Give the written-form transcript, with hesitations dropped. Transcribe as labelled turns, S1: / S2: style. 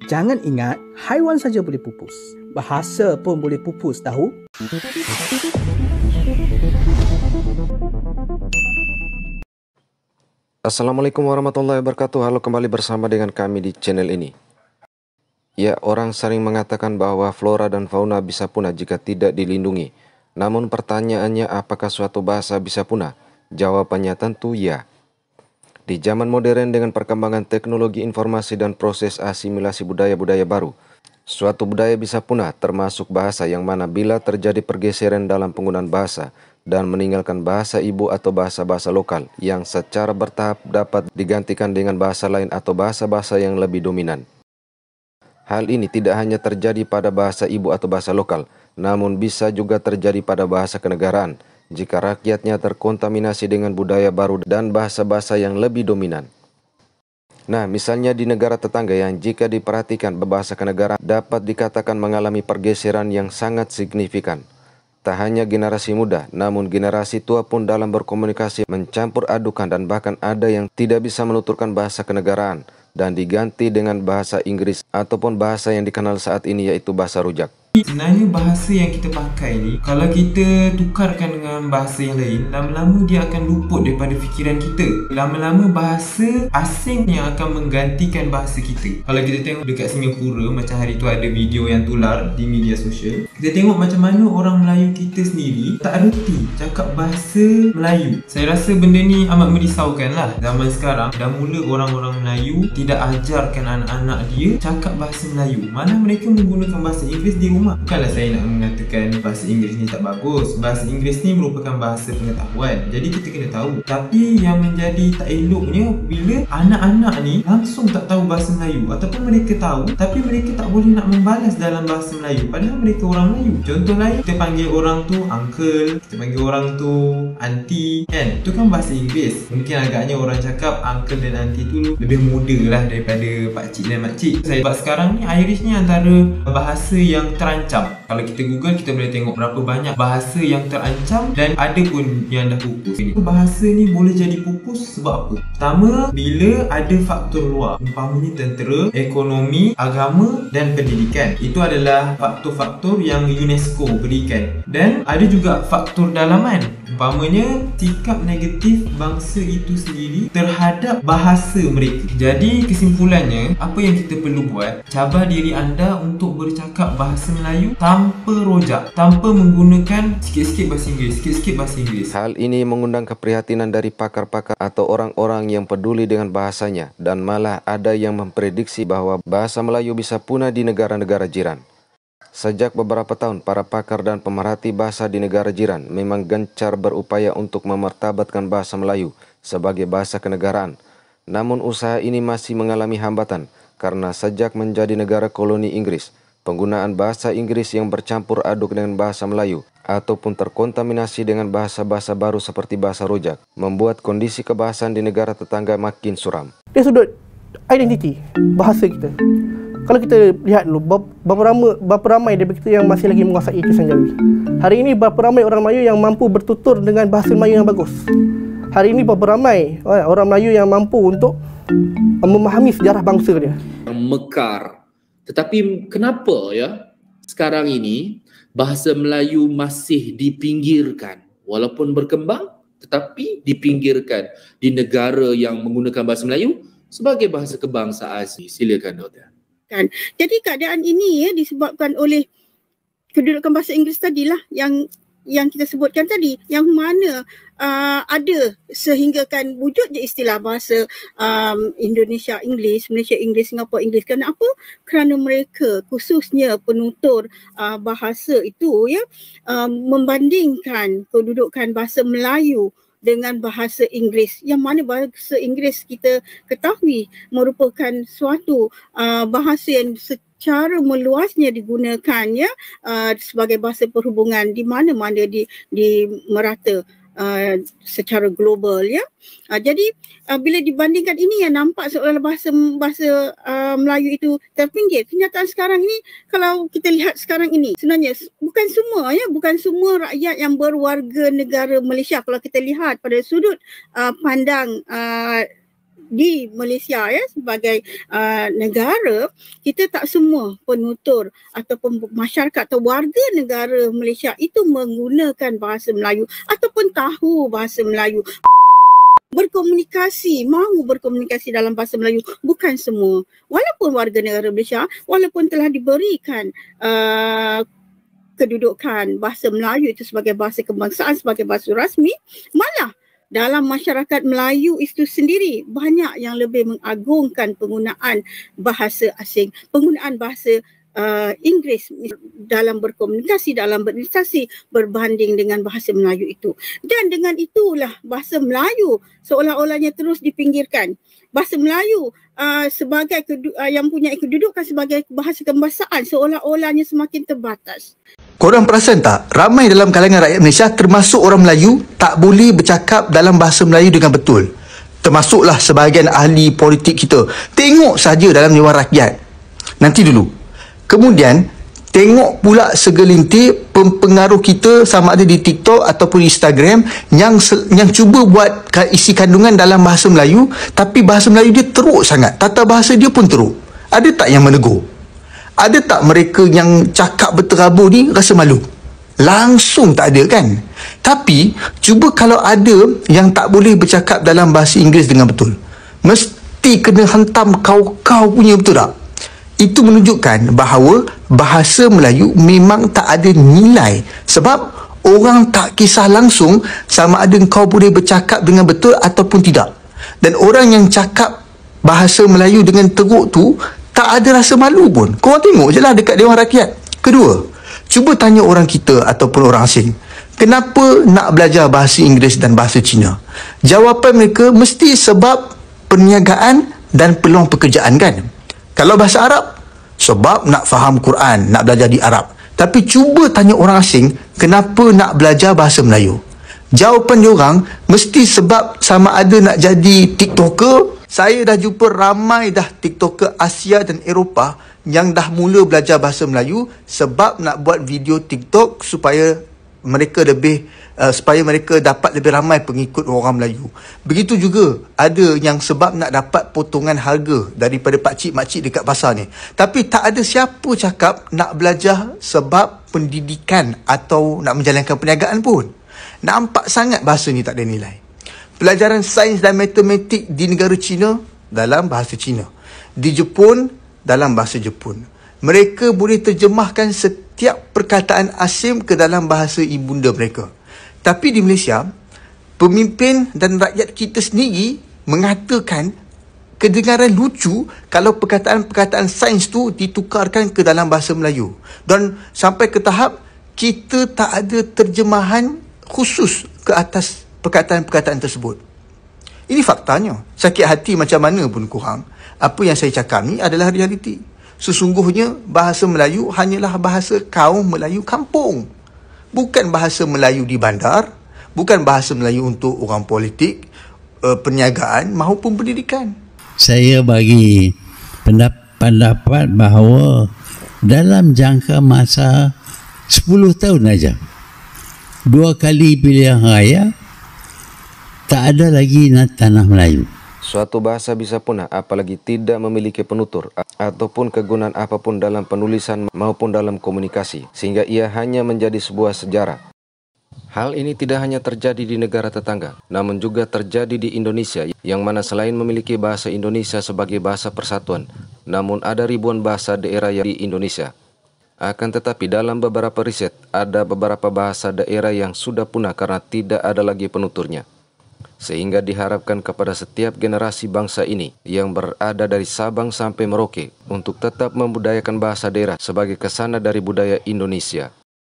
S1: Jangan ingat, haiwan saja boleh pupus. Bahasa pun boleh pupus, tahu?
S2: Assalamualaikum warahmatullahi wabarakatuh. Halo, kembali bersama dengan kami di channel ini. Ya, orang sering mengatakan bahwa flora dan fauna bisa punah jika tidak dilindungi. Namun pertanyaannya, apakah suatu bahasa bisa punah? Jawabannya tentu ya. Di zaman modern dengan perkembangan teknologi informasi dan proses asimilasi budaya-budaya baru, suatu budaya bisa punah, termasuk bahasa, yang mana bila terjadi pergeseran dalam penggunaan bahasa dan meninggalkan bahasa ibu atau bahasa-bahasa lokal yang secara bertahap dapat digantikan dengan bahasa lain atau bahasa-bahasa yang lebih dominan. Hal ini tidak hanya terjadi pada bahasa ibu atau bahasa lokal, namun bisa juga terjadi pada bahasa kenegaraan jika rakyatnya terkontaminasi dengan budaya baru dan bahasa-bahasa yang lebih dominan. Nah, misalnya di negara tetangga yang jika diperhatikan bahasa kenegaraan dapat dikatakan mengalami pergeseran yang sangat signifikan. Tak hanya generasi muda, namun generasi tua pun dalam berkomunikasi mencampur adukan dan bahkan ada yang tidak bisa menuturkan bahasa kenegaraan dan diganti dengan bahasa Inggris ataupun bahasa yang dikenal saat ini yaitu bahasa rujak.
S3: Sebenarnya bahasa yang kita pakai ni, kalau kita tukarkan dengan bahasa yang lain, lama-lama dia akan luput daripada fikiran kita. Lama-lama bahasa asing yang akan menggantikan bahasa kita. Kalau kita tengok dekat Singapura, macam hari tu ada video yang tular di media sosial, kita tengok macam mana orang Melayu kita sendiri tak reti cakap bahasa Melayu. Saya rasa benda ni amat merisaukan lah. Zaman sekarang dah mula orang-orang Melayu tidak ajarkan anak-anak dia cakap bahasa Melayu, mana mereka menggunakan bahasa Inggeris di rumah. Bukanlah saya nak mengatakan bahasa Inggeris ni tak bagus. Bahasa Inggeris ni merupakan bahasa pengetahuan, jadi kita kena tahu. Tapi yang menjadi tak eloknya bila anak-anak ni langsung tak tahu bahasa Melayu, ataupun mereka tahu tapi mereka tak boleh nak membalas dalam bahasa Melayu padahal mereka orang Melayu. Contoh lain, kita panggil orang tu uncle, kita panggil orang tu auntie, kan? Itu kan bahasa Inggeris. Mungkin agaknya orang cakap uncle dan auntie tu lebih muda lah daripada pakcik dan makcik. Sebab sekarang ni Irish ni antara bahasa yang terancam. Kalau kita Google, kita boleh tengok berapa banyak bahasa yang terancam dan ada pun yang dah pupus. Bahasa ni boleh jadi pupus sebab apa? Pertama, bila ada faktor luar, umpamanya tentera, ekonomi, agama dan pendidikan. Itu adalah faktor-faktor yang UNESCO berikan. Dan ada juga faktor dalaman, umpamanya sikap negatif bangsa itu sendiri terhadap bahasa mereka. Jadi kesimpulannya, apa yang kita perlu buat, cabar diri anda untuk bercakap bahasa Melayu tanpa rojak, tanpa menggunakan sikit-sikit bahasa Inggeris, sikit-sikit bahasa Inggeris.
S2: Hal ini mengundang keprihatinan dari pakar-pakar atau orang-orang yang peduli dengan bahasanya, dan malah ada yang memprediksi bahwa bahasa Melayu bisa punah di negara-negara jiran. Sejak beberapa tahun, para pakar dan pemerhati bahasa di negara jiran memang gencar berupaya untuk memartabatkan bahasa Melayu sebagai bahasa kenegaraan. Namun usaha ini masih mengalami hambatan karena sejak menjadi negara koloni Inggris, penggunaan bahasa Inggris yang bercampur aduk dengan bahasa Melayu ataupun terkontaminasi dengan bahasa-bahasa baru seperti bahasa rojak membuat kondisi kebahasaan di negara tetangga makin suram.
S4: Dari sudut identiti bahasa kita, kalau kita lihat dulu berapa ramai daripada kita yang masih lagi menguasai tulisan Jawi. Hari ini berapa ramai orang Melayu yang mampu bertutur dengan bahasa Melayu yang bagus. Hari ini berapa ramai orang Melayu yang mampu untuk memahami sejarah bangsa dia.
S5: Mekar. Tetapi kenapa ya sekarang ini bahasa Melayu masih dipinggirkan? Walaupun berkembang tetapi dipinggirkan di negara yang menggunakan bahasa Melayu sebagai bahasa kebangsaan. Silakan Doktor.
S6: Jadi keadaan ini disebabkan oleh kedudukan bahasa Inggeris tadilah yang kita sebutkan tadi, yang mana ada sehinggakan wujud je istilah bahasa Indonesia English, Malaysia English, Singapore English. Kenapa? Kerana mereka khususnya penutur bahasa itu membandingkan kedudukan bahasa Melayu dengan bahasa Inggeris, yang mana bahasa Inggeris kita ketahui merupakan suatu bahasa yang secara meluasnya digunakan sebagai bahasa perhubungan di mana-mana di merata secara global jadi bila dibandingkan ini yang nampak seolah bahasa Melayu itu terpinggir. Kenyataan sekarang ini, kalau kita lihat sekarang ini, sebenarnya bukan semua rakyat yang berwarga negara Malaysia, kalau kita lihat pada sudut pandang di Malaysia ya, sebagai negara, kita tak semua penutur ataupun masyarakat atau warga negara Malaysia itu menggunakan bahasa Melayu ataupun tahu bahasa Melayu. Mahu berkomunikasi dalam bahasa Melayu, bukan semua. Walaupun warga negara Malaysia, walaupun telah diberikan kedudukan bahasa Melayu itu sebagai bahasa kebangsaan, sebagai bahasa rasmi, malah dalam masyarakat Melayu itu sendiri banyak yang lebih mengagungkan penggunaan bahasa asing, penggunaan bahasa Inggeris dalam berkomunikasi, dalam berinteraksi berbanding dengan bahasa Melayu itu. Dan dengan itulah bahasa Melayu seolah-olahnya terus dipinggirkan. Bahasa Melayu sebagai yang punya kedudukan sebagai bahasa kebangsaan seolah-olahnya semakin terbatas.
S7: Korang perasan tak, ramai dalam kalangan rakyat Malaysia termasuk orang Melayu tak boleh bercakap dalam bahasa Melayu dengan betul. Termasuklah sebahagian ahli politik kita. Tengok saja dalam Dewan Rakyat. Nanti dulu. Kemudian tengok pula segelintir pempengaruh kita sama ada di TikTok ataupun Instagram yang cuba buat isi kandungan dalam bahasa Melayu, tapi bahasa Melayu dia teruk sangat. Tata bahasa dia pun teruk. Ada tak yang menegur? Ada tak mereka yang cakap berterabur ni rasa malu? Langsung tak ada kan? Tapi cuba kalau ada yang tak boleh bercakap dalam bahasa Inggeris dengan betul, mesti kena hantam kau-kau punya, betul tak? Itu menunjukkan bahawa bahasa Melayu memang tak ada nilai, sebab orang tak kisah langsung sama ada kau boleh bercakap dengan betul ataupun tidak. Dan orang yang cakap bahasa Melayu dengan teruk tu tak ada rasa malu pun. Korang tengok je lah dekat Dewan Rakyat. Kedua, cuba tanya orang kita ataupun orang asing, kenapa nak belajar bahasa Inggeris dan bahasa Cina? Jawapan mereka mesti sebab perniagaan dan peluang pekerjaan kan? Kalau bahasa Arab, sebab nak faham Quran, nak belajar di Arab. Tapi cuba tanya orang asing, kenapa nak belajar bahasa Melayu? Jawapan diorang mesti sebab sama ada nak jadi TikToker. Saya dah jumpa ramai dah TikToker Asia dan Eropah yang dah mula belajar bahasa Melayu sebab nak buat video TikTok supaya mereka dapat lebih ramai pengikut orang Melayu. Begitu juga ada yang sebab nak dapat potongan harga daripada pakcik-makcik dekat pasar ni. Tapi tak ada siapa cakap nak belajar sebab pendidikan atau nak menjalankan perniagaan pun. Nampak sangat bahasa ni tak ada nilai. Pelajaran sains dan matematik di negara China dalam bahasa Cina. Di Jepun dalam bahasa Jepun. Mereka boleh terjemahkan setiap perkataan asing ke dalam bahasa ibunda mereka. Tapi di Malaysia, pemimpin dan rakyat kita sendiri mengatakan kedengaran lucu kalau perkataan-perkataan sains tu ditukarkan ke dalam bahasa Melayu. Dan sampai ke tahap kita tak ada terjemahan khusus ke atas perkataan-perkataan tersebut. Ini faktanya. Sakit hati macam mana pun kurang, apa yang saya cakap ni adalah realiti. Sesungguhnya bahasa Melayu hanyalah bahasa kaum Melayu kampung. Bukan bahasa Melayu di bandar, bukan bahasa Melayu untuk orang politik, perniagaan maupun pendidikan.
S8: Saya bagi pendapat bahawa dalam jangka masa 10 tahun aja, 2 kali pilihan raya, tak ada lagi tanah Melayu.
S2: Suatu bahasa bisa punah apalagi tidak memiliki penutur ataupun kegunaan apapun dalam penulisan maupun dalam komunikasi, sehingga ia hanya menjadi sebuah sejarah. Hal ini tidak hanya terjadi di negara tetangga, namun juga terjadi di Indonesia, yang mana selain memiliki bahasa Indonesia sebagai bahasa persatuan, namun ada ribuan bahasa daerah yang di Indonesia. Akan tetapi dalam beberapa riset, ada beberapa bahasa daerah yang sudah punah karena tidak ada lagi penuturnya. Sehingga diharapkan kepada setiap generasi bangsa ini yang berada dari Sabang sampai Merauke untuk tetap membudayakan bahasa daerah sebagai kesana dari budaya Indonesia.